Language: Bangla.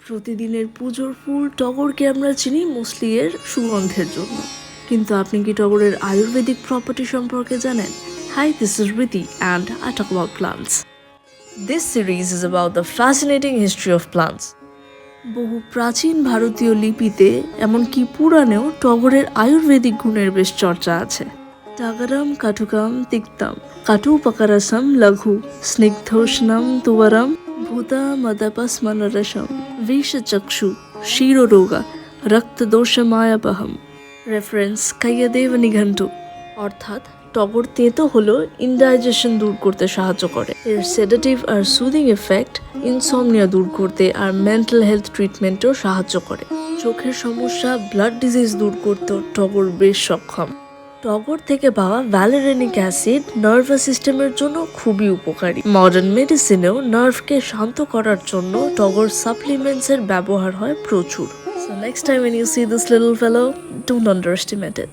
প্রতিদিনের পুজোর ফুল টগরকে আমরা চিনি মোস্টলি এর সুগন্ধের জন্য, কিন্তু আপনি কি টগরের আয়ুর্বেদিক প্রপার্টি সম্পর্কে জানেন? Hi, this is Riti and I talk about plants. This series is about the fascinating history of plants. বহু প্রাচীন ভারতীয় লিপিতে এমনকি পুরাণেও টগরের আয়ুর্বেদিক গুণের বেশ চর্চা আছে। টাগারাম কাটুকাম তিক্তাম কাটুপকারসম লঘু স্নিগ্ধোষ্ণম তুবরম ভূতা মদপস্মনরসম বিষচক্ষু শিরোরোগা রক্তদোষমায়াপহম। রেফারেন্স কাইয়াদেব নিঘণ্টু। অর্থাৎ টগর তেঁতো হলো ইনডাইজেশন দূর করতে সাহায্য করে। এর সেডেটিভ আর সুদিং এফেক্ট ইনসমনিয়া দূর করতে আর মেন্টাল হেলথ ট্রিটমেন্টেও সাহায্য করে। চোখের সমস্যা, ব্লাড ডিজিজ দূর করতেও টগর বেশ সক্ষম। টগর থেকে পাওয়া ভ্যালেরেনিক অ্যাসিড নার্ভাস সিস্টেমের জন্য খুবই উপকারী। মডার্ন মেডিসিনেও নার্ভকে শান্ত করার জন্য টগর সাপ্লিমেন্টসের ব্যবহার হয় প্রচুর। So next time when you see this little fellow, don't underestimate it.